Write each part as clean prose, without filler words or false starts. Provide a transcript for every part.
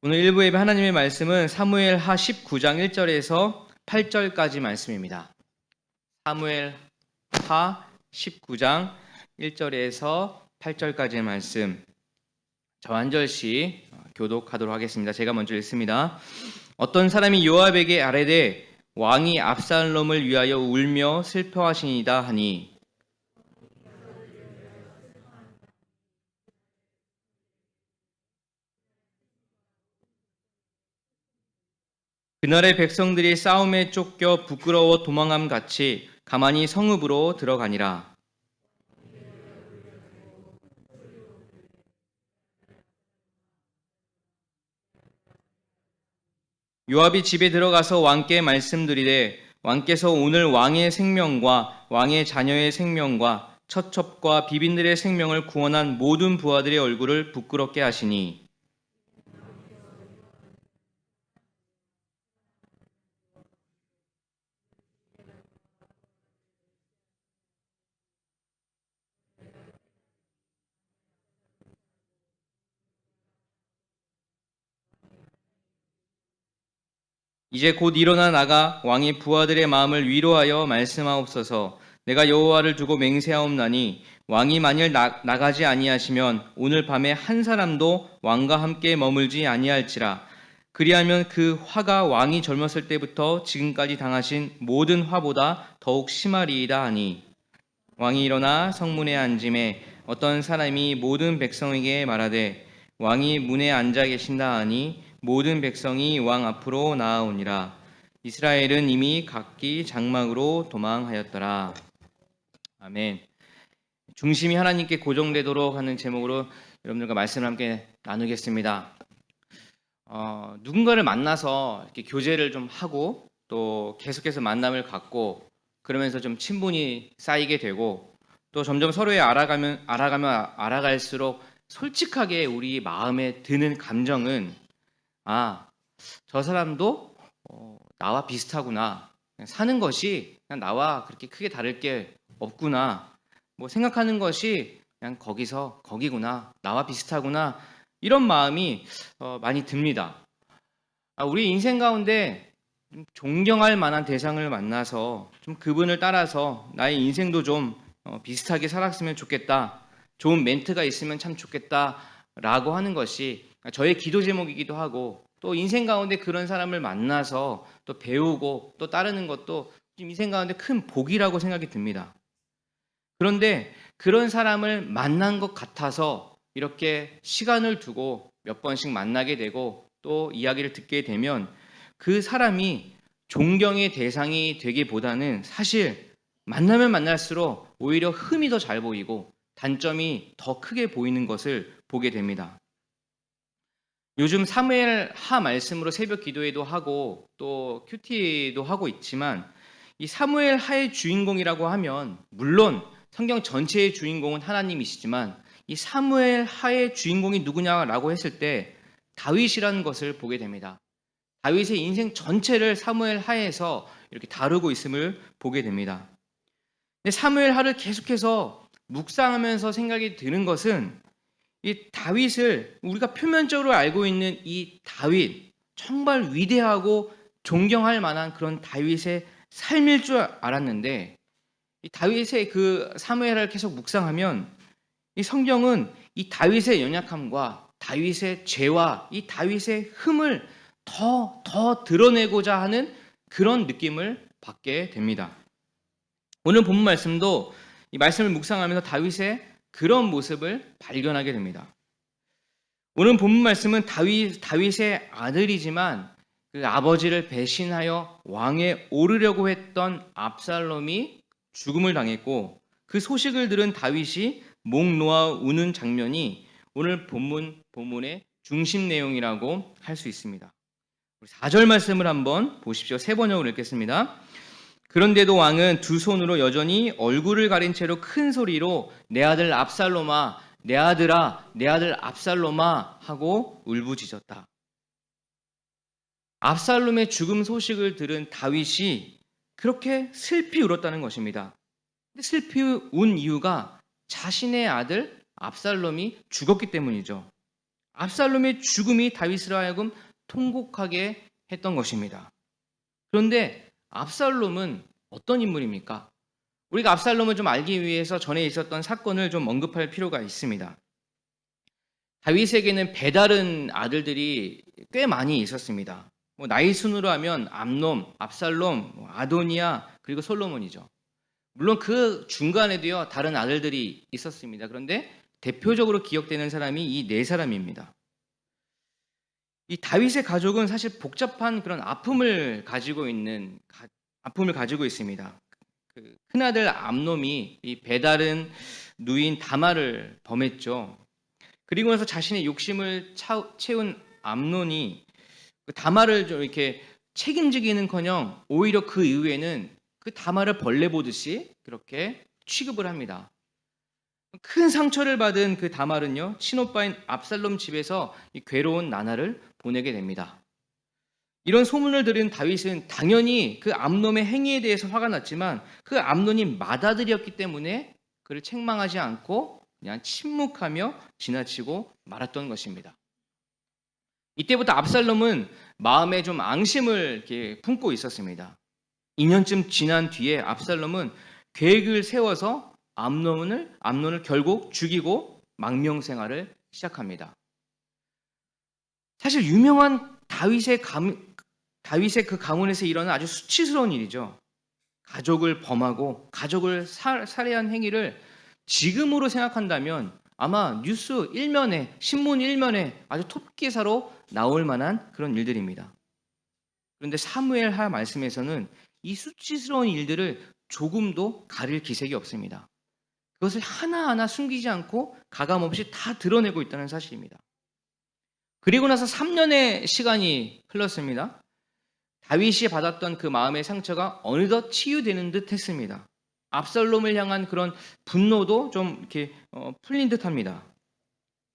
오늘 1부 예배 하나님의 말씀은 사무엘하 19장 1절에서 8절까지 말씀입니다. 사무엘하 19장 1절에서 8절까지의 말씀, 저 한 절씩 교독하도록 하겠습니다. 제가 먼저 읽습니다. 어떤 사람이 요압에게 아뢰되 왕이 압살롬을 위하여 울며 슬퍼하시니이다 하니 그날의 백성들이 싸움에 쫓겨 부끄러워 도망함 같이 가만히 성읍으로 들어가니라. 요압이 집에 들어가서 왕께 말씀드리되 왕께서 오늘 왕의 생명과 왕의 자녀의 생명과 처첩과 비빈들의 생명을 구원한 모든 부하들의 얼굴을 부끄럽게 하시니 이제 곧 일어나 나가 왕의 부하들의 마음을 위로하여 말씀하옵소서. 내가 여호와를 두고 맹세하옵나니 왕이 만일 나가지 아니하시면 오늘 밤에 한 사람도 왕과 함께 머물지 아니할지라. 그리하면 그 화가 왕이 젊었을 때부터 지금까지 당하신 모든 화보다 더욱 심하리이다 하니 왕이 일어나 성문에 앉음에 어떤 사람이 모든 백성에게 말하되 왕이 문에 앉아 계신다 하니 모든 백성이 왕 앞으로 나아오니라. 이스라엘은 이미 각기 장막으로 도망하였더라. 아멘. 중심이 하나님께 고정되도록 하는 제목으로 여러분들과 말씀을 함께 나누겠습니다. 누군가를 만나서 이렇게 교제를 좀 하고 또 계속해서 만남을 갖고 그러면서 좀 친분이 쌓이게 되고 또 점점 서로의 알아갈수록 솔직하게 우리 마음에 드는 감정은 저 사람도 나와 비슷하구나. 사는 것이 그냥 나와 그렇게 크게 다를 게 없구나. 뭐 생각하는 것이 그냥 거기구나. 나와 비슷하구나. 이런 마음이 많이 듭니다. 우리 인생 가운데 좀 존경할 만한 대상을 만나서 좀 그분을 따라서 나의 인생도 좀 비슷하게 살았으면 좋겠다. 좋은 멘트가 있으면 참 좋겠다라고 하는 것이 저의 기도 제목이기도 하고 또 인생 가운데 그런 사람을 만나서 또 배우고 또 따르는 것도 인생 가운데 큰 복이라고 생각이 듭니다. 그런데 그런 사람을 만난 것 같아서 이렇게 시간을 두고 몇 번씩 만나게 되고 또 이야기를 듣게 되면 그 사람이 존경의 대상이 되기보다는 사실 만나면 만날수록 오히려 흠이 더 잘 보이고 단점이 더 크게 보이는 것을 보게 됩니다. 요즘 사무엘하 말씀으로 새벽 기도회도 하고 또 큐티도 하고 있지만 이 사무엘하의 주인공이라고 하면 물론 성경 전체의 주인공은 하나님이시지만 이 사무엘하의 주인공이 누구냐라고 했을 때 다윗이라는 것을 보게 됩니다. 다윗의 인생 전체를 사무엘하에서 이렇게 다루고 있음을 보게 됩니다. 근데 사무엘하를 계속해서 묵상하면서 생각이 드는 것은 이 다윗을 우리가 표면적으로 알고 있는 이 다윗, 정말 위대하고 존경할 만한 그런 다윗의 삶일 줄 알았는데 이 다윗의 그 사무엘을 계속 묵상하면 이 성경은 이 다윗의 연약함과 다윗의 죄와 이 다윗의 흠을 더 드러내고자 하는 그런 느낌을 받게 됩니다. 오늘 본문 말씀도 이 말씀을 묵상하면서 다윗의 그런 모습을 발견하게 됩니다. 오늘 본문 말씀은 다윗의 아들이지만 그 아버지를 배신하여 왕에 오르려고 했던 압살롬이 죽음을 당했고 그 소식을 들은 다윗이 목 놓아 우는 장면이 오늘 본문의 중심 내용이라고 할 수 있습니다. 4절 말씀을 한번 보십시오. 세 번역으로 읽겠습니다. 그런데도 왕은 두 손으로 여전히 얼굴을 가린 채로 큰 소리로 내 아들 압살롬아, 내 아들아, 내 아들 압살롬아 하고 울부짖었다. 압살롬의 죽음 소식을 들은 다윗이 그렇게 슬피 울었다는 것입니다. 근데 슬피 운 이유가 자신의 아들 압살롬이 죽었기 때문이죠. 압살롬의 죽음이 다윗으로 하여금 통곡하게 했던 것입니다. 그런데 압살롬은 어떤 인물입니까? 우리가 압살롬을 좀 알기 위해서 전에 있었던 사건을 좀 언급할 필요가 있습니다. 다윗에게는 배다른 아들들이 꽤 많이 있었습니다. 나이 순으로 하면 암놈, 압살롬, 아도니아, 그리고 솔로몬이죠. 물론 그 중간에도요 다른 아들들이 있었습니다. 그런데 대표적으로 기억되는 사람이 이 네 사람입니다. 이 다윗의 가족은 사실 복잡한 그런 아픔을 가지고 있습니다. 그 큰아들 암놈이 이 배다른 누인 다말을 범했죠. 그리고 나서 자신의 욕심을 채운 암논이 그 다말을 좀 이렇게 책임지기는커녕 오히려 그 이후에는 그 다말을 벌레 보듯이 그렇게 취급을 합니다. 큰 상처를 받은 그 다말은요 친오빠인 압살롬 집에서 이 괴로운 나날을 보내게 됩니다. 이런 소문을 들은 다윗은 당연히 그 암논의 행위에 대해서 화가 났지만 그 암논이 맏아들이었기 때문에 그를 책망하지 않고 그냥 침묵하며 지나치고 말았던 것입니다. 이때부터 압살롬은 마음에 좀 앙심을 이렇게 품고 있었습니다. 2년쯤 지난 뒤에 압살롬은 계획을 세워서 암논을 결국 죽이고 망명 생활을 시작합니다. 사실 유명한 다윗의 그 가문에서 일어난 아주 수치스러운 일이죠. 가족을 범하고 가족을 살해한 행위를 지금으로 생각한다면 아마 뉴스 1면에, 신문 1면에 아주 톱기사로 나올 만한 그런 일들입니다. 그런데 사무엘하 말씀에서는 이 수치스러운 일들을 조금도 가릴 기색이 없습니다. 그것을 하나하나 숨기지 않고 가감없이 다 드러내고 있다는 사실입니다. 그리고 나서 3년의 시간이 흘렀습니다. 다윗이 받았던 그 마음의 상처가 어느덧 치유되는 듯 했습니다. 압살롬을 향한 그런 분노도 좀 이렇게 풀린 듯 합니다.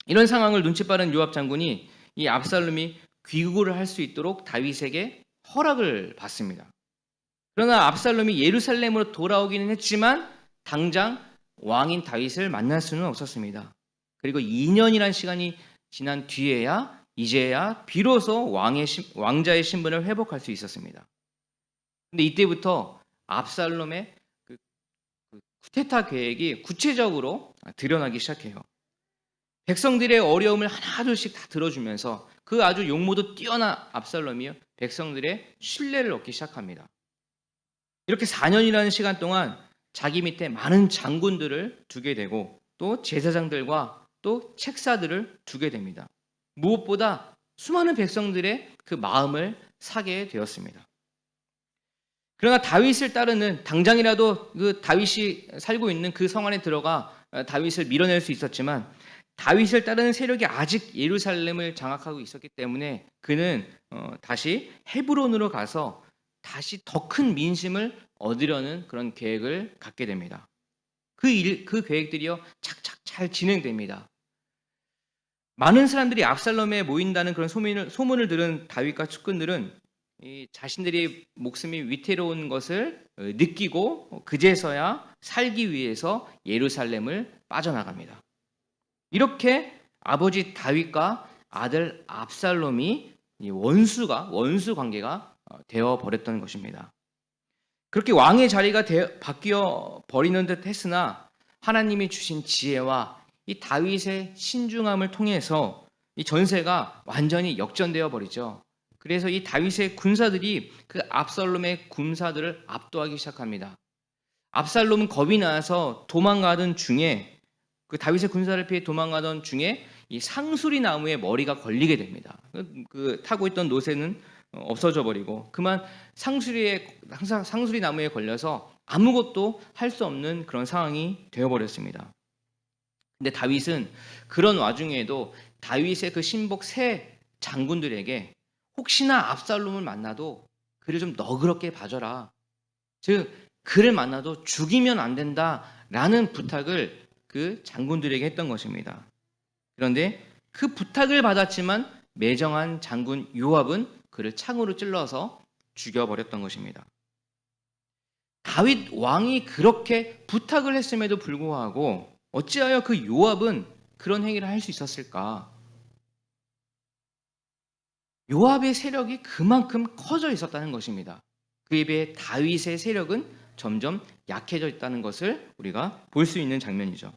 이런 상황을 눈치 빠른 요압 장군이 이 압살롬이 귀국을 할 수 있도록 다윗에게 허락을 받습니다. 그러나 압살롬이 예루살렘으로 돌아오기는 했지만 당장 왕인 다윗을 만날 수는 없었습니다. 그리고 2년이라는 시간이 지난 뒤에야 이제야 비로소 왕자의 신분을 회복할 수 있었습니다. 근데 이때부터 압살롬의 그 쿠데타 계획이 구체적으로 드러나기 시작해요. 백성들의 어려움을 하나둘씩 다 들어주면서 그 아주 용모도 뛰어난 압살롬이 백성들의 신뢰를 얻기 시작합니다. 이렇게 4년이라는 시간 동안 자기 밑에 많은 장군들을 두게 되고 또 제사장들과 또 책사들을 두게 됩니다. 무엇보다 수많은 백성들의 그 마음을 사게 되었습니다. 그러나 다윗을 따르는 당장이라도 그 다윗이 살고 있는 그 성 안에 들어가 다윗을 밀어낼 수 있었지만 다윗을 따르는 세력이 아직 예루살렘을 장악하고 있었기 때문에 그는 다시 헤브론으로 가서 다시 더 큰 민심을 얻으려는 그런 계획을 갖게 됩니다. 그 계획들이요 착착 잘 진행됩니다. 많은 사람들이 압살롬에 모인다는 그런 소문을 들은 다윗과 측근들은 자신들이 목숨이 위태로운 것을 느끼고 그제서야 살기 위해서 예루살렘을 빠져나갑니다. 이렇게 아버지 다윗과 아들 압살롬이 원수 관계가 되어 버렸던 것입니다. 그렇게 왕의 자리가 바뀌어 버리는 듯 했으나 하나님이 주신 지혜와 이 다윗의 신중함을 통해서 이 전세가 완전히 역전되어 버리죠. 그래서 이 다윗의 군사들이 그 압살롬의 군사들을 압도하기 시작합니다. 압살롬은 겁이 나서 도망가던 중에 그 다윗의 군사를 피해 도망가던 중에 이 상수리 나무에 머리가 걸리게 됩니다. 그 타고 있던 노새는 없어져 버리고 그만 상수리 나무에 걸려서 아무것도 할 수 없는 그런 상황이 되어 버렸습니다. 근데 다윗은 그런 와중에도 다윗의 그 신복 세 장군들에게 혹시나 압살롬을 만나도 그를 좀 너그럽게 봐줘라. 즉 그를 만나도 죽이면 안 된다라는 부탁을 그 장군들에게 했던 것입니다. 그런데 그 부탁을 받았지만 매정한 장군 요압은 그를 창으로 찔러서 죽여버렸던 것입니다. 다윗 왕이 그렇게 부탁을 했음에도 불구하고 어찌하여 그 요압은 그런 행위를 할 수 있었을까? 요압의 세력이 그만큼 커져 있었다는 것입니다. 그에 비해 다윗의 세력은 점점 약해져 있다는 것을 우리가 볼 수 있는 장면이죠.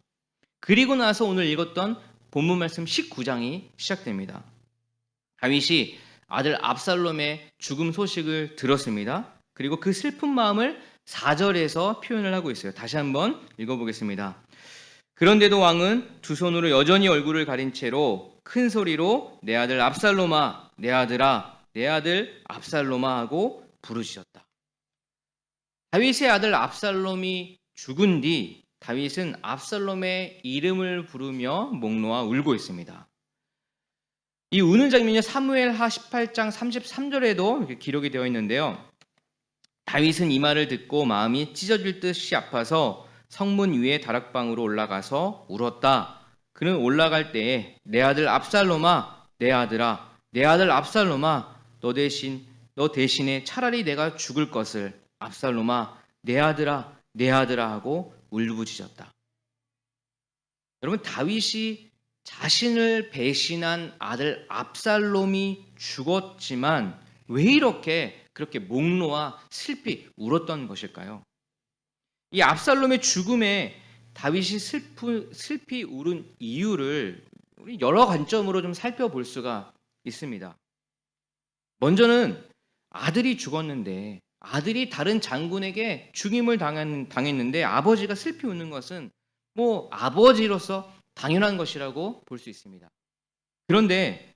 그리고 나서 오늘 읽었던 본문 말씀 19장이 시작됩니다. 다윗이 아들 압살롬의 죽음 소식을 들었습니다. 그리고 그 슬픈 마음을 4절에서 표현을 하고 있어요. 다시 한번 읽어보겠습니다. 그런데도 왕은 두 손으로 여전히 얼굴을 가린 채로 큰 소리로 내 아들 압살롬아, 내 아들아, 내 아들 압살롬아 하고 부르짖었다. 다윗의 아들 압살롬이 죽은 뒤 다윗은 압살롬의 이름을 부르며 목 놓아 울고 있습니다. 이 우는 장면이 사무엘하 18장 33절에도 기록이 되어 있는데요. 다윗은 이 말을 듣고 마음이 찢어질 듯이 아파서 성문 위에 다락방으로 올라가서 울었다. 그는 올라갈 때에 내 아들 압살롬아, 내 아들아, 내 아들 압살롬아, 너 대신에 차라리 내가 죽을 것을 압살롬아, 내 아들아, 내 아들아 하고 울부짖었다. 여러분, 다윗이 자신을 배신한 아들 압살롬이 죽었지만 왜 이렇게 그렇게 목 놓아 슬피 울었던 것일까요? 이 압살롬의 죽음에 다윗이 슬피 울은 이유를 우리 여러 관점으로 좀 살펴볼 수가 있습니다. 먼저는 아들이 죽었는데 아들이 다른 장군에게 죽임을 당했는데 아버지가 슬피 웃는 것은 뭐 아버지로서 당연한 것이라고 볼 수 있습니다. 그런데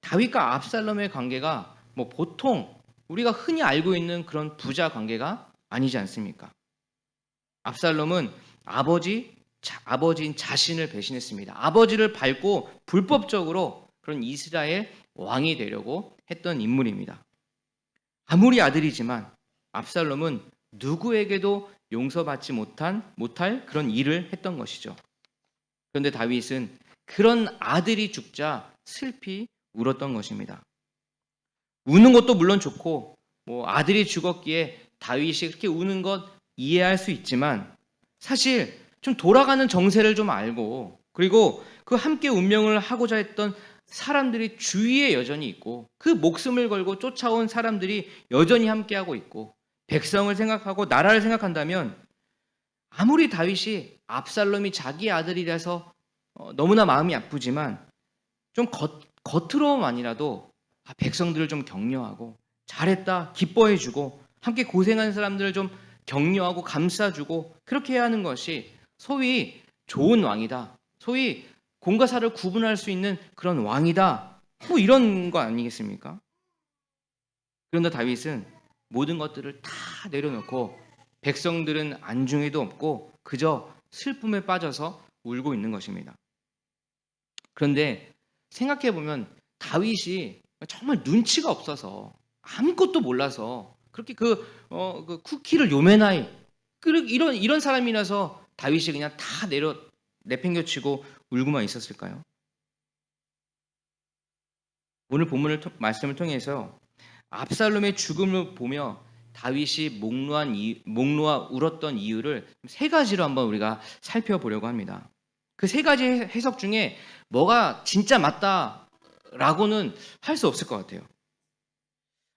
다윗과 압살롬의 관계가 뭐 보통 우리가 흔히 알고 있는 그런 부자 관계가 아니지 않습니까? 압살롬은 아버지인 자신을 배신했습니다. 아버지를 밟고 불법적으로 그런 이스라엘 왕이 되려고 했던 인물입니다. 아무리 아들이지만 압살롬은 누구에게도 용서받지 못할 그런 일을 했던 것이죠. 그런데 다윗은 그런 아들이 죽자 슬피 울었던 것입니다. 우는 것도 물론 좋고 뭐 아들이 죽었기에 다윗이 그렇게 우는 것 이해할 수 있지만 사실 좀 돌아가는 정세를 좀 알고 그리고 그 함께 운명을 하고자 했던 사람들이 주위에 여전히 있고 그 목숨을 걸고 쫓아온 사람들이 여전히 함께하고 있고 백성을 생각하고 나라를 생각한다면 아무리 다윗이 압살롬이 자기 아들이라서 너무나 마음이 아프지만 좀 겉으로만이라도 백성들을 좀 격려하고 잘했다 기뻐해주고 함께 고생한 사람들을 좀 격려하고 감싸주고 그렇게 해야 하는 것이 소위 좋은 왕이다. 소위 공과 사를 구분할 수 있는 그런 왕이다. 뭐 이런 거 아니겠습니까? 그런데 다윗은 모든 것들을 다 내려놓고 백성들은 안중에도 없고 그저 슬픔에 빠져서 울고 있는 것입니다. 그런데 생각해보면 다윗이 정말 눈치가 없어서 아무것도 몰라서 그렇게 그 쿠키를 요매나이 이런 사람이라서 다윗이 그냥 다 내팽겨치고 울고만 있었을까요? 오늘 본문을 말씀을 통해서 압살롬의 죽음을 보며 다윗이 목 놓아 울었던 이유를 세 가지로 한번 우리가 살펴보려고 합니다. 그 세 가지 해석 중에 뭐가 진짜 맞다라고는 할 수 없을 것 같아요.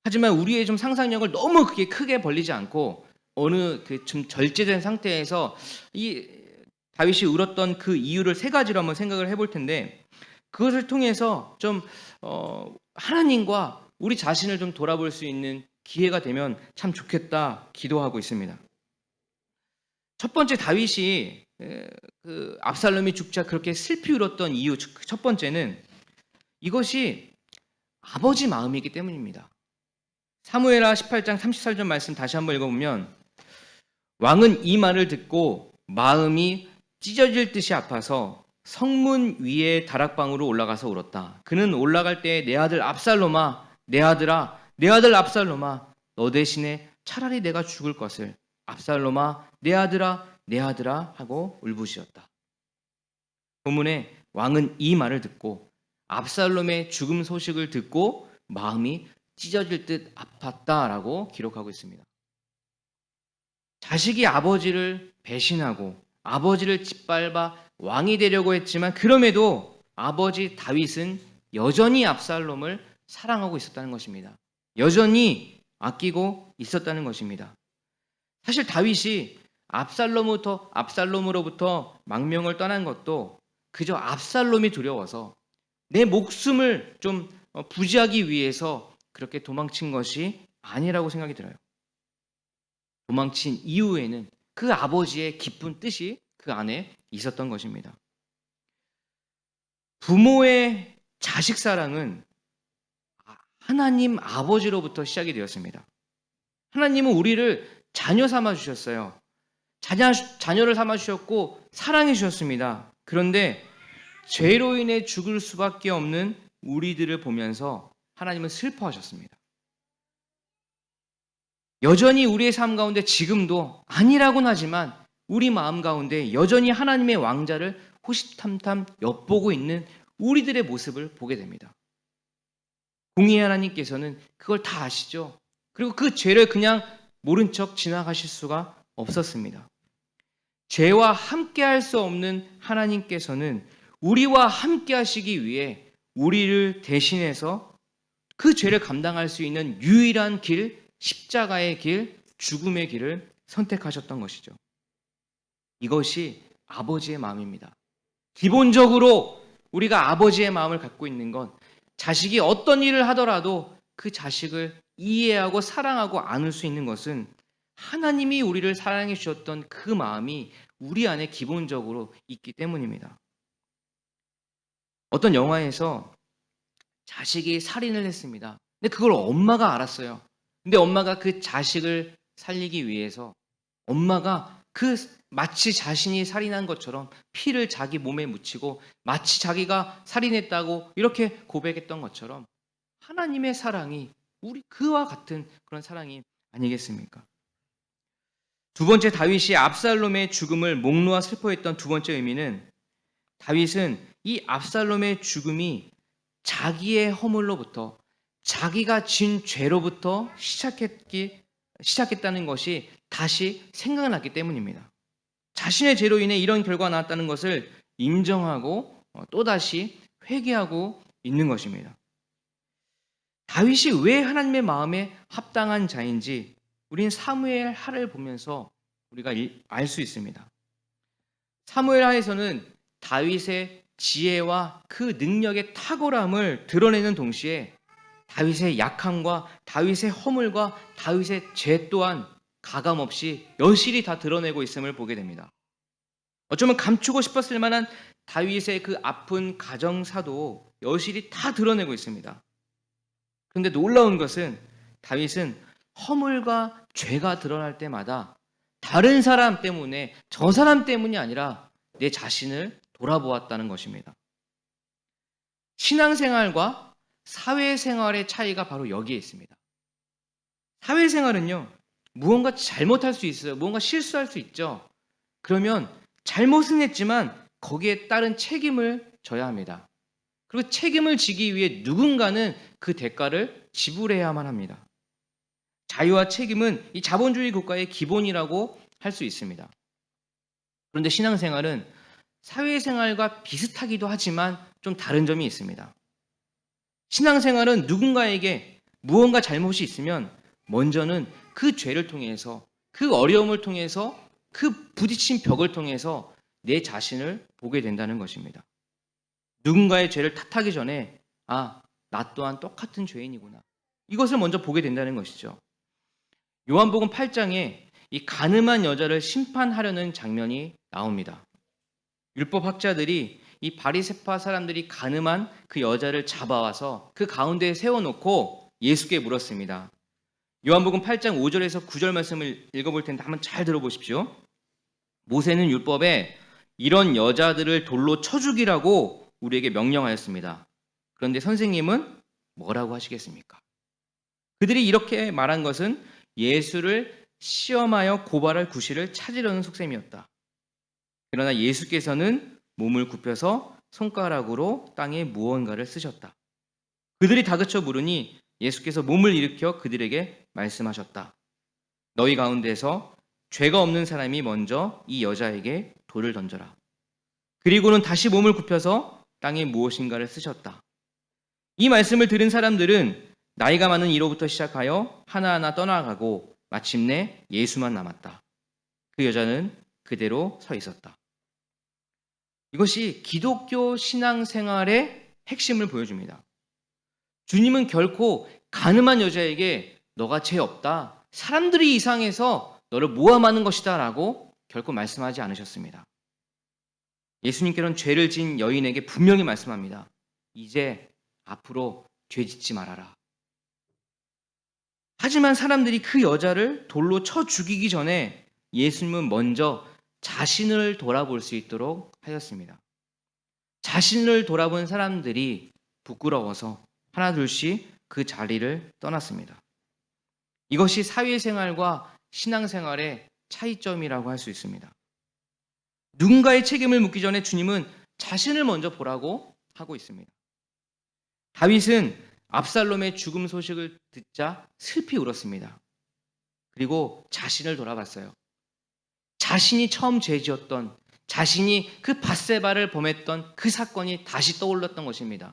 하지만 우리의 좀 상상력을 너무 크게 벌리지 않고 어느 좀 절제된 상태에서 이 다윗이 울었던 그 이유를 세 가지로 한번 생각을 해볼 텐데 그것을 통해서 좀 하나님과 우리 자신을 좀 돌아볼 수 있는 기회가 되면 참 좋겠다 기도하고 있습니다. 첫 번째 다윗이 그 압살롬이 죽자 그렇게 슬피 울었던 이유 첫 번째는 이것이 아버지 마음이기 때문입니다. 사무엘하 18장 34절 말씀 다시 한번 읽어보면 왕은 이 말을 듣고 마음이 찢어질 듯이 아파서 성문 위에 다락방으로 올라가서 울었다. 그는 올라갈 때 내 아들 압살롬아, 내 아들아, 내 아들 압살롬아, 너 대신에 차라리 내가 죽을 것을 압살롬아, 내 아들아, 내 아들아 하고 울부짖었다. 본문에 왕은 이 말을 듣고 압살롬의 죽음 소식을 듣고 마음이 찢어질 듯 아팠다라고 기록하고 있습니다. 자식이 아버지를 배신하고 아버지를 짓밟아 왕이 되려고 했지만 그럼에도 아버지 다윗은 여전히 압살롬을 사랑하고 있었다는 것입니다. 여전히 아끼고 있었다는 것입니다. 사실 다윗이 압살롬으로부터 망명을 떠난 것도 그저 압살롬이 두려워서 내 목숨을 좀 부지하기 위해서 그렇게 도망친 것이 아니라고 생각이 들어요. 도망친 이후에는 그 아버지의 깊은 뜻이 그 안에 있었던 것입니다. 부모의 자식 사랑은 하나님 아버지로부터 시작이 되었습니다. 하나님은 우리를 자녀 삼아 주셨어요. 자녀를 삼아 주셨고 사랑해 주셨습니다. 그런데 죄로 인해 죽을 수밖에 없는 우리들을 보면서 하나님은 슬퍼하셨습니다. 여전히 우리의 삶 가운데 지금도 아니라고는 하지만 우리 마음 가운데 여전히 하나님의 왕자를 호시탐탐 엿보고 있는 우리들의 모습을 보게 됩니다. 공의의 하나님께서는 그걸 다 아시죠. 그리고 그 죄를 그냥 모른 척 지나가실 수가 없었습니다. 죄와 함께 할 수 없는 하나님께서는 우리와 함께 하시기 위해 우리를 대신해서 그 죄를 감당할 수 있는 유일한 길, 십자가의 길, 죽음의 길을 선택하셨던 것이죠. 이것이 아버지의 마음입니다. 기본적으로 우리가 아버지의 마음을 갖고 있는 건 자식이 어떤 일을 하더라도 그 자식을 이해하고 사랑하고 안을 수 있는 것은 하나님이 우리를 사랑해 주셨던 그 마음이 우리 안에 기본적으로 있기 때문입니다. 어떤 영화에서 자식이 살인을 했습니다. 근데 그걸 엄마가 알았어요. 근데 엄마가 그 자식을 살리기 위해서 엄마가 마치 자신이 살인한 것처럼 피를 자기 몸에 묻히고 마치 자기가 살인했다고 이렇게 고백했던 것처럼 하나님의 사랑이 우리 그와 같은 그런 사랑이 아니겠습니까? 두 번째, 다윗이 압살롬의 죽음을 목 놓아 슬퍼했던 두 번째 의미는 다윗은 이 압살롬의 죽음이 자기의 허물로부터 자기가 진 죄로부터 시작했다는 것이 다시 생각났기 때문입니다. 자신의 죄로 인해 이런 결과가 나왔다는 것을 인정하고 또다시 회개하고 있는 것입니다. 다윗이 왜 하나님의 마음에 합당한 자인지 우리는 사무엘 하를 보면서 우리가 알 수 있습니다. 사무엘 하에서는 다윗의 지혜와 그 능력의 탁월함을 드러내는 동시에 다윗의 약함과 다윗의 허물과 다윗의 죄 또한 가감없이 여실히 다 드러내고 있음을 보게 됩니다. 어쩌면 감추고 싶었을 만한 다윗의 그 아픈 가정사도 여실히 다 드러내고 있습니다. 그런데 놀라운 것은 다윗은 허물과 죄가 드러날 때마다 다른 사람 때문에 저 사람 때문이 아니라 내 자신을 돌아보았다는 것입니다. 신앙생활과 사회생활의 차이가 바로 여기에 있습니다. 사회생활은요, 무언가 잘못할 수 있어요. 무언가 실수할 수 있죠. 그러면 잘못은 했지만 거기에 따른 책임을 져야 합니다. 그리고 책임을 지기 위해 누군가는 그 대가를 지불해야만 합니다. 자유와 책임은 이 자본주의 국가의 기본이라고 할 수 있습니다. 그런데 신앙생활은 사회생활과 비슷하기도 하지만 좀 다른 점이 있습니다. 신앙생활은 누군가에게 무언가 잘못이 있으면 먼저는 그 죄를 통해서 그 어려움을 통해서 그 부딪힌 벽을 통해서 내 자신을 보게 된다는 것입니다. 누군가의 죄를 탓하기 전에 나 또한 똑같은 죄인이구나. 이것을 먼저 보게 된다는 것이죠. 요한복음 8장에 이 가늠한 여자를 심판하려는 장면이 나옵니다. 율법학자들이 이 바리새파 사람들이 가늠한 그 여자를 잡아와서 그 가운데에 세워놓고 예수께 물었습니다. 요한복음 8장 5절에서 9절 말씀을 읽어볼 텐데 한번 잘 들어보십시오. 모세는 율법에 이런 여자들을 돌로 쳐 죽이라고 우리에게 명령하였습니다. 그런데 선생님은 뭐라고 하시겠습니까? 그들이 이렇게 말한 것은 예수를 시험하여 고발할 구실을 찾으려는 속셈이었다. 그러나 예수께서는 몸을 굽혀서 손가락으로 땅에 무언가를 쓰셨다. 그들이 다그쳐 물으니 예수께서 몸을 일으켜 그들에게 말씀하셨다. 너희 가운데서 죄가 없는 사람이 먼저 이 여자에게 돌을 던져라. 그리고는 다시 몸을 굽혀서 땅에 무엇인가를 쓰셨다. 이 말씀을 들은 사람들은 나이가 많은 이로부터 시작하여 하나하나 떠나가고 마침내 예수만 남았다. 그 여자는 그대로 서 있었다. 이것이 기독교 신앙생활의 핵심을 보여줍니다. 주님은 결코 가늠한 여자에게 너가 죄 없다, 사람들이 이상해서 너를 모함하는 것이다 라고 결코 말씀하지 않으셨습니다. 예수님께서는 죄를 지은 여인에게 분명히 말씀합니다. 이제 앞으로 죄 짓지 말아라. 하지만 사람들이 그 여자를 돌로 쳐 죽이기 전에 예수님은 먼저 자신을 돌아볼 수 있도록 하셨습니다. 자신을 돌아본 사람들이 부끄러워서 하나둘씩 그 자리를 떠났습니다. 이것이 사회생활과 신앙생활의 차이점이라고 할 수 있습니다. 누군가의 책임을 묻기 전에 주님은 자신을 먼저 보라고 하고 있습니다. 다윗은 압살롬의 죽음 소식을 듣자 슬피 울었습니다. 그리고 자신을 돌아봤어요. 자신이 처음 죄지었던, 자신이 그 밧세바를 범했던 그 사건이 다시 떠올랐던 것입니다.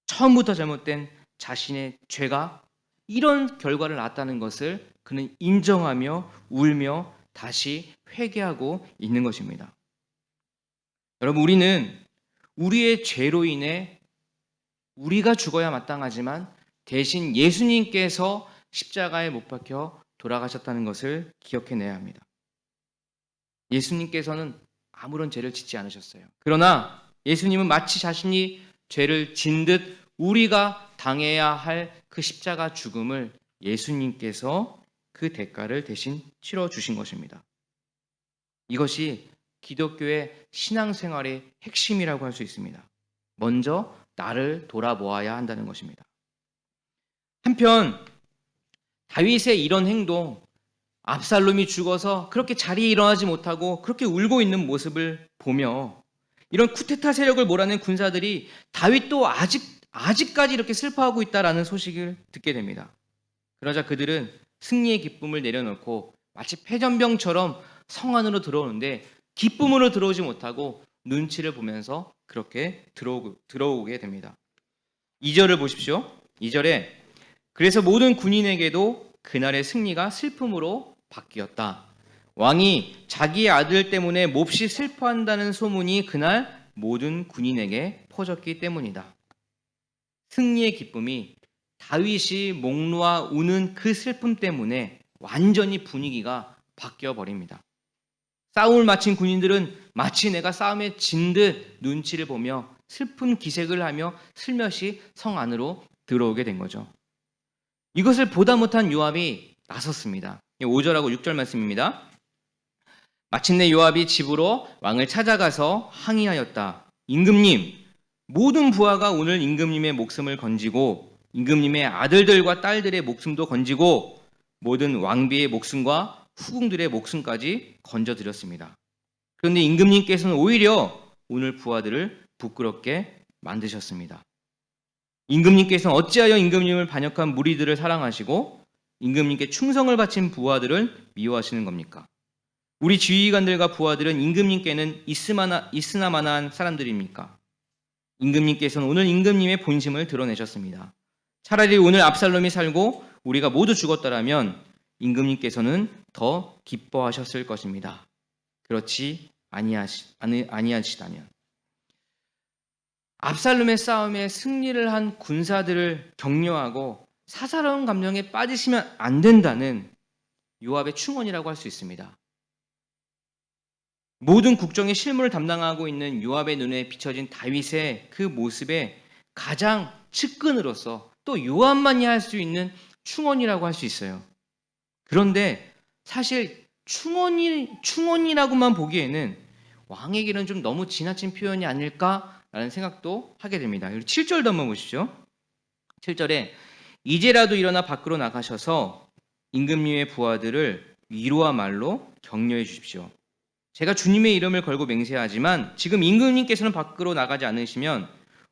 처음부터 잘못된 자신의 죄가 이런 결과를 낳았다는 것을 그는 인정하며 울며 다시 회개하고 있는 것입니다. 여러분, 우리는 우리의 죄로 인해 우리가 죽어야 마땅하지만 대신 예수님께서 십자가에 못 박혀 돌아가셨다는 것을 기억해내야 합니다. 예수님께서는 아무런 죄를 짓지 않으셨어요. 그러나 예수님은 마치 자신이 죄를 진 듯 우리가 당해야 할 그 십자가 죽음을 예수님께서 그 대가를 대신 치러주신 것입니다. 이것이 기독교의 신앙생활의 핵심이라고 할 수 있습니다. 먼저 나를 돌아보아야 한다는 것입니다. 한편 다윗의 이런 행동, 압살롬이 죽어서 그렇게 자리에 일어나지 못하고 그렇게 울고 있는 모습을 보며 이런 쿠데타 세력을 몰아낸 군사들이 다윗도 아직까지 이렇게 슬퍼하고 있다라는 소식을 듣게 됩니다. 그러자 그들은 승리의 기쁨을 내려놓고 마치 패전병처럼 성 안으로 들어오는데 기쁨으로 들어오지 못하고 눈치를 보면서 그렇게 들어오게 됩니다. 2절을 보십시오. 2절에 그래서 모든 군인에게도 그날의 승리가 슬픔으로 바뀌었다. 왕이 자기의 아들 때문에 몹시 슬퍼한다는 소문이 그날 모든 군인에게 퍼졌기 때문이다. 승리의 기쁨이 다윗이 목 놓아 우는 그 슬픔 때문에 완전히 분위기가 바뀌어 버립니다. 싸움을 마친 군인들은 마치 내가 싸움에 진 듯 눈치를 보며 슬픈 기색을 하며 슬며시 성 안으로 들어오게 된 거죠. 이것을 보다 못한 요압이 나섰습니다. 5절하고 6절 말씀입니다. 마침내 요압이 집으로 왕을 찾아가서 항의하였다. 임금님, 모든 부하가 오늘 임금님의 목숨을 건지고 임금님의 아들들과 딸들의 목숨도 건지고 모든 왕비의 목숨과 후궁들의 목숨까지 건져드렸습니다. 그런데 임금님께서는 오히려 오늘 부하들을 부끄럽게 만드셨습니다. 임금님께서는 어찌하여 임금님을 반역한 무리들을 사랑하시고 임금님께 충성을 바친 부하들을 미워하시는 겁니까? 우리 지휘관들과 부하들은 임금님께는 있으나마나한 사람들입니까? 임금님께서는 오늘 임금님의 본심을 드러내셨습니다. 차라리 오늘 압살롬이 살고 우리가 모두 죽었더라면 임금님께서는 더 기뻐하셨을 것입니다. 그렇지 아니하시다면. 압살롬의 싸움에 승리를 한 군사들을 격려하고 사사로운 감정에 빠지시면 안 된다는 요압의 충언이라고 할 수 있습니다. 모든 국정의 실무를 담당하고 있는 요압의 눈에 비춰진 다윗의 그 모습에 가장 측근으로서 또 요압만이 할 수 있는 충언이라고 할 수 있어요. 그런데 사실 충언이라고만 보기에는 왕에게는 좀 너무 지나친 표현이 아닐까라는 생각도 하게 됩니다. 7절도 한번 보십시오. 7절에 이제라도 일어나 밖으로 나가셔서 임금님의 부하들을 위로와 말로 격려해 주십시오. 제가 주님의 이름을 걸고 맹세하지만 지금 임금님께서는 밖으로 나가지 않으시면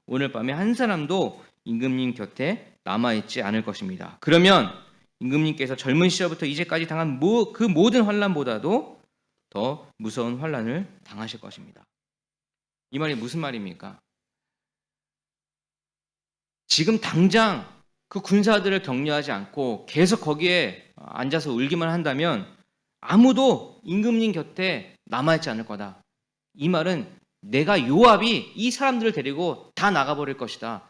오늘 밤에 한 사람도 임금님 곁에 남아있지 않을 것입니다. 그러면 임금님께서 젊은 시절부터 이제까지 당한 그 모든 환난보다도 더 무서운 환난을 당하실 것입니다. 이 말이 무슨 말입니까? 지금 당장 그 군사들을 격려하지 않고 계속 거기에 앉아서 울기만 한다면 아무도 임금님 곁에 남아있지 않을 거다. 이 말은 내가 요압이 이 사람들을 데리고 다 나가버릴 것이다.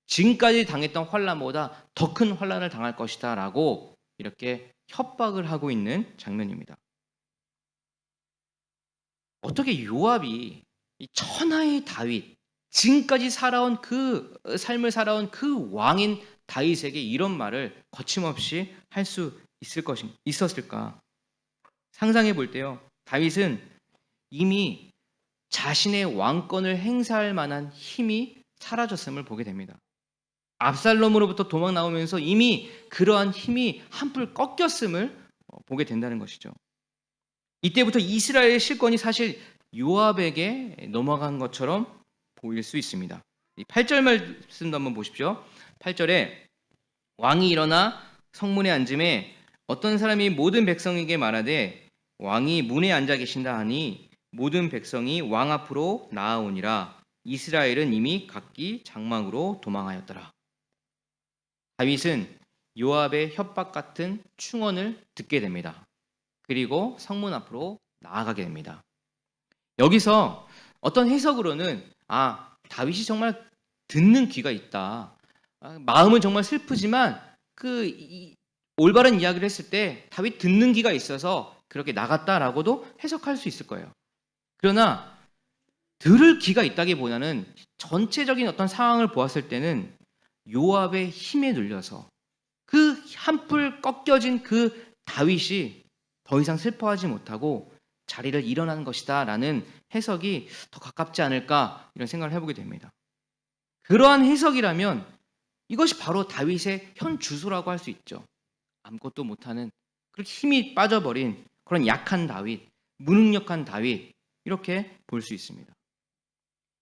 지금까지 당했던 환란보다 더 큰 환란을 당할 것이다 라고 이렇게 협박을 하고 있는 장면입니다. 어떻게 요압이 이 천하의 다윗, 지금까지 살아온 그 삶을 살아온 그 왕인 다윗에게 이런 말을 거침없이 할 수 있었을까? 상상해 볼 때요. 다윗은 이미 자신의 왕권을 행사할 만한 힘이 사라졌음을 보게 됩니다. 압살롬으로부터 도망 나오면서 이미 그러한 힘이 한풀 꺾였음을 보게 된다는 것이죠. 이때부터 이스라엘의 실권이 사실 요압에게 넘어간 것처럼 보일 수 있습니다. 8절 말씀도 한번 보십시오. 8절에 왕이 일어나 성문에 앉음에 어떤 사람이 모든 백성에게 말하되 왕이 문에 앉아 계신다 하니 모든 백성이 왕 앞으로 나아오니라. 이스라엘은 이미 각기 장막으로 도망하였더라. 다윗은 요압의 협박 같은 충언을 듣게 됩니다. 그리고 성문 앞으로 나아가게 됩니다. 여기서 어떤 해석으로는 다윗이 정말 듣는 귀가 있다. 마음은 정말 슬프지만 올바른 이야기를 했을 때 다윗 듣는 귀가 있어서 그렇게 나갔다라고도 해석할 수 있을 거예요. 그러나 들을 귀가 있다기보다는 전체적인 어떤 상황을 보았을 때는 요압의 힘에 눌려서 그 한풀 꺾여진 그 다윗이 더 이상 슬퍼하지 못하고 자리를 일어나는 것이다 라는 해석이 더 가깝지 않을까 이런 생각을 해보게 됩니다. 그러한 해석이라면 이것이 바로 다윗의 현 주소라고 할 수 있죠. 아무것도 못하는 그렇게 힘이 빠져버린 그런 약한 다윗, 무능력한 다윗 이렇게 볼 수 있습니다.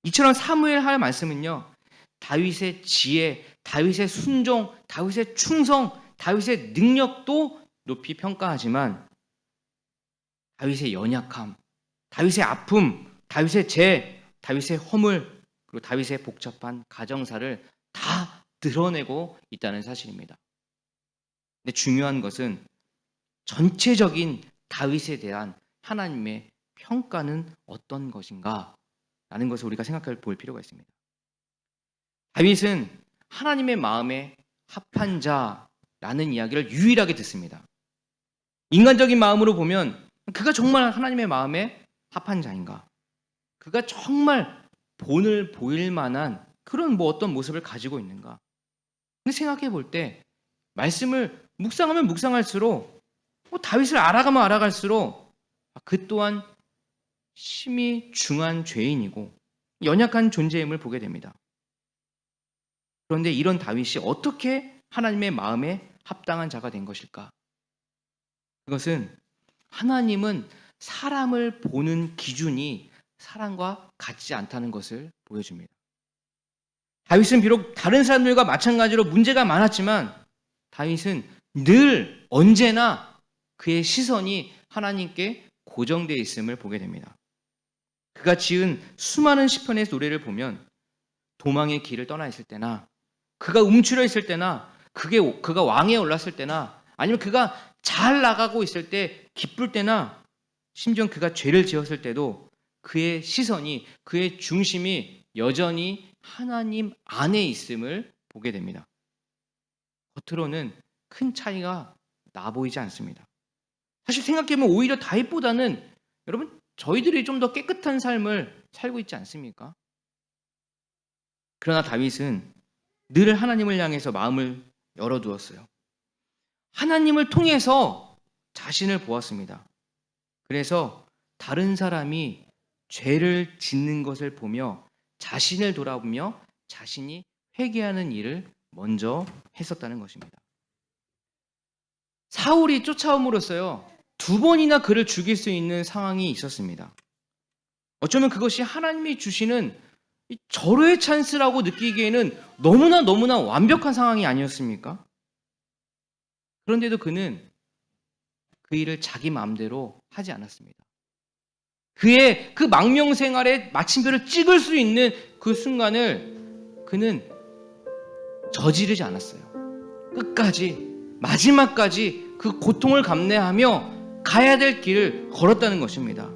이처럼 사무엘 할 말씀은요. 다윗의 지혜, 다윗의 순종, 다윗의 충성, 다윗의 능력도 높이 평가하지만 다윗의 연약함, 다윗의 아픔, 다윗의 죄, 다윗의 허물, 그리고 다윗의 복잡한 가정사를 다 드러내고 있다는 사실입니다. 근데 중요한 것은 전체적인 다윗에 대한 하나님의 평가는 어떤 것인가? 라는 것을 우리가 생각해 볼 필요가 있습니다. 다윗은 하나님의 마음에 합한 자라는 이야기를 유일하게 듣습니다. 인간적인 마음으로 보면 그가 정말 하나님의 마음에 합한 자인가? 그가 정말 본을 보일 만한 그런 어떤 모습을 가지고 있는가? 근데 생각해 볼 때 말씀을 묵상하면 묵상할수록 다윗을 알아가면 알아갈수록 그 또한 심히 중한 죄인이고 연약한 존재임을 보게 됩니다. 그런데 이런 다윗이 어떻게 하나님의 마음에 합당한 자가 된 것일까? 그것은 하나님은 사람을 보는 기준이 사람과 같지 않다는 것을 보여줍니다. 다윗은 비록 다른 사람들과 마찬가지로 문제가 많았지만 다윗은 늘 언제나 그의 시선이 하나님께 고정되어 있음을 보게 됩니다. 그가 지은 수많은 시편의 노래를 보면 도망의 길을 떠나 있을 때나 그가 움츠려 있을 때나 그가 왕에 올랐을 때나 아니면 그가 잘 나가고 있을 때 기쁠 때나 심지어 그가 죄를 지었을 때도 그의 시선이 그의 중심이 여전히 하나님 안에 있음을 보게 됩니다. 겉으로는 큰 차이가 나 보이지 않습니다. 사실 생각해보면 오히려 다윗보다는 여러분 저희들이 좀 더 깨끗한 삶을 살고 있지 않습니까? 그러나 다윗은 늘 하나님을 향해서 마음을 열어두었어요. 하나님을 통해서 자신을 보았습니다. 그래서 다른 사람이 죄를 짓는 것을 보며 자신을 돌아보며 자신이 회개하는 일을 먼저 했었다는 것입니다. 사울이 쫓아옴으로써요 2번이나 그를 죽일 수 있는 상황이 있었습니다. 어쩌면 그것이 하나님이 주시는 절호의 찬스라고 느끼기에는 너무나 완벽한 상황이 아니었습니까? 그런데도 그는 그 일을 자기 마음대로 하지 않았습니다. 그의 그 망명 생활에 마침표를 찍을 수 있는 그 순간을 그는 저지르지 않았어요. 끝까지 마지막까지 그 고통을 감내하며 가야 될 길을 걸었다는 것입니다.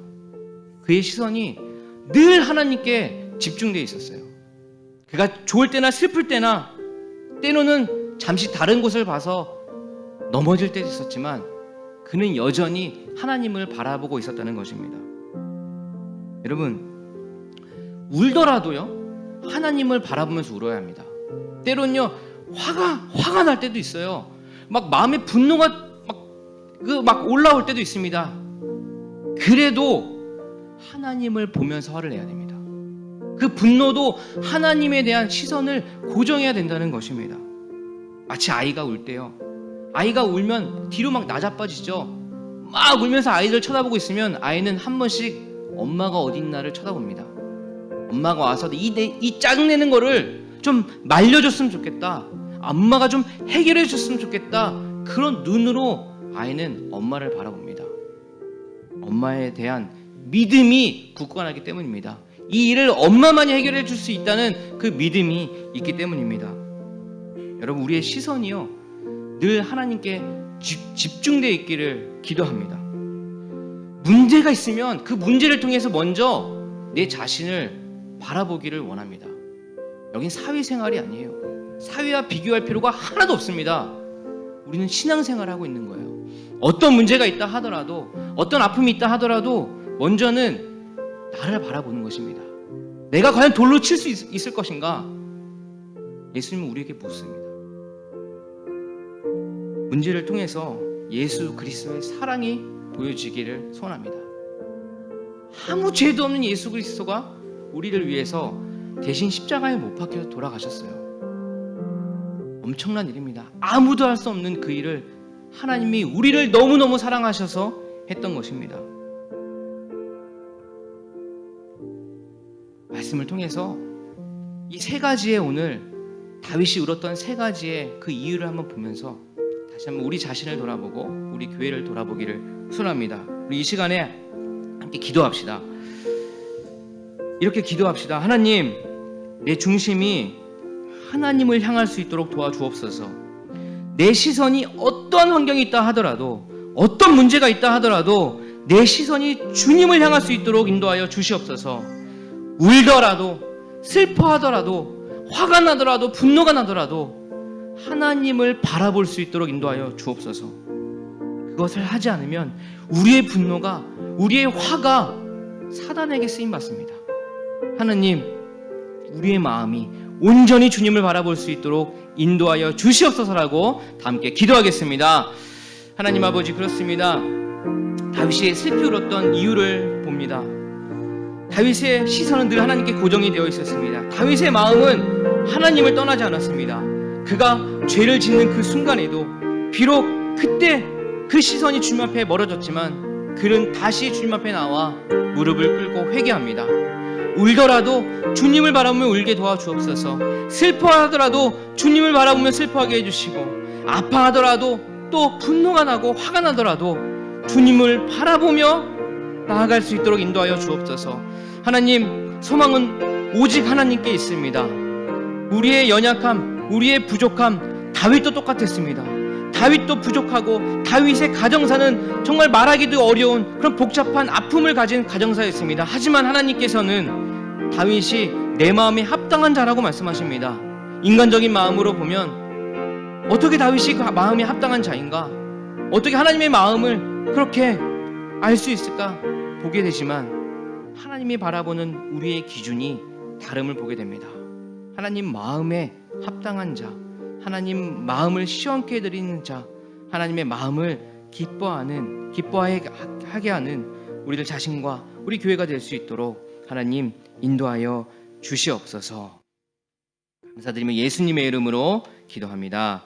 그의 시선이 늘 하나님께 집중되어 있었어요. 그가 좋을 때나 슬플 때나 때로는 잠시 다른 곳을 봐서 넘어질 때도 있었지만 그는 여전히 하나님을 바라보고 있었다는 것입니다. 여러분, 울더라도요 하나님을 바라보면서 울어야 합니다. 때로는요 화가 날 때도 있어요. 막 마음의 분노가 막 올라올 때도 있습니다. 그래도 하나님을 보면서 화를 내야 됩니다. 그 분노도 하나님에 대한 시선을 고정해야 된다는 것입니다. 마치 아이가 울 때요, 아이가 울면 뒤로 막 나자빠지죠. 막 울면서 아이를 쳐다보고 있으면 아이는 한 번씩 엄마가 어딨나를 쳐다봅니다. 엄마가 와서 이 짜증내는 거를 좀 말려줬으면 좋겠다, 엄마가 좀 해결해 줬으면 좋겠다, 그런 눈으로 아이는 엄마를 바라봅니다. 엄마에 대한 믿음이 굳건하기 때문입니다. 이 일을 엄마만이 해결해 줄 수 있다는 그 믿음이 있기 때문입니다. 여러분, 우리의 시선이요 늘 하나님께 집중되어 있기를 기도합니다. 문제가 있으면 그 문제를 통해서 먼저 내 자신을 바라보기를 원합니다. 여긴 사회생활이 아니에요. 사회와 비교할 필요가 하나도 없습니다. 우리는 신앙생활을 하고 있는 거예요. 어떤 문제가 있다 하더라도, 어떤 아픔이 있다 하더라도 먼저는 나를 바라보는 것입니다. 내가 과연 돌로 칠 수 있을 것인가? 예수님은 우리에게 묻습니다. 문제를 통해서 예수 그리스도의 사랑이 보여지기를 소원합니다. 아무 죄도 없는 예수 그리스도가 우리를 위해서 대신 십자가에 못 박혀 돌아가셨어요. 엄청난 일입니다. 아무도 할 수 없는 그 일을 하나님이 우리를 너무너무 사랑하셔서 했던 것입니다. 말씀을 통해서 이 세 가지의 오늘 다윗이 울었던 세 가지의 그 이유를 한번 보면서 다시 한번 우리 자신을 돌아보고 우리 교회를 돌아보기를 소원합니다. 우리 이 시간에 함께 기도합시다. 이렇게 기도합시다. 하나님, 내 중심이 하나님을 향할 수 있도록 도와주옵소서. 내 시선이 어떤 환경이 있다 하더라도, 어떤 문제가 있다 하더라도 내 시선이 주님을 향할 수 있도록 인도하여 주시옵소서. 울더라도, 슬퍼하더라도, 화가 나더라도, 분노가 나더라도 하나님을 바라볼 수 있도록 인도하여 주옵소서. 그것을 하지 않으면 우리의 분노가, 우리의 화가 사단에게 쓰임받습니다. 하나님, 우리의 마음이 온전히 주님을 바라볼 수 있도록 인도하여 주시옵소서라고 다 함께 기도하겠습니다. 하나님 아버지, 그렇습니다. 다윗이 슬피 울었던 이유를 봅니다. 다윗의 시선은 늘 하나님께 고정이 되어 있었습니다. 다윗의 마음은 하나님을 떠나지 않았습니다. 그가 죄를 짓는 그 순간에도 비록 그때 그 시선이 주님 앞에 멀어졌지만 그는 다시 주님 앞에 나와 무릎을 꿇고 회개합니다. 울더라도 주님을 바라보며 울게 도와주옵소서. 슬퍼하더라도 주님을 바라보며 슬퍼하게 해주시고, 아파하더라도 또 분노가 나고 화가 나더라도 주님을 바라보며 나아갈 수 있도록 인도하여 주옵소서. 하나님, 소망은 오직 하나님께 있습니다. 우리의 연약함, 우리의 부족함, 다윗도 똑같았습니다. 다윗도 부족하고 다윗의 가정사는 정말 말하기도 어려운 그런 복잡한 아픔을 가진 가정사였습니다. 하지만 하나님께서는 다윗이 내 마음에 합당한 자라고 말씀하십니다. 인간적인 마음으로 보면 어떻게 다윗이 그 마음에 합당한 자인가? 어떻게 하나님의 마음을 그렇게 알 수 있을까? 보게 되지만 하나님이 바라보는 우리의 기준이 다름을 보게 됩니다. 하나님 마음에 합당한 자, 하나님 마음을 시원케 해드리는 자, 하나님의 마음을 기뻐하게 하는 우리들 자신과 우리 교회가 될 수 있도록 하나님 인도하여 주시옵소서. 감사드리며 예수님의 이름으로 기도합니다.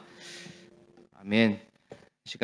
아멘. 시간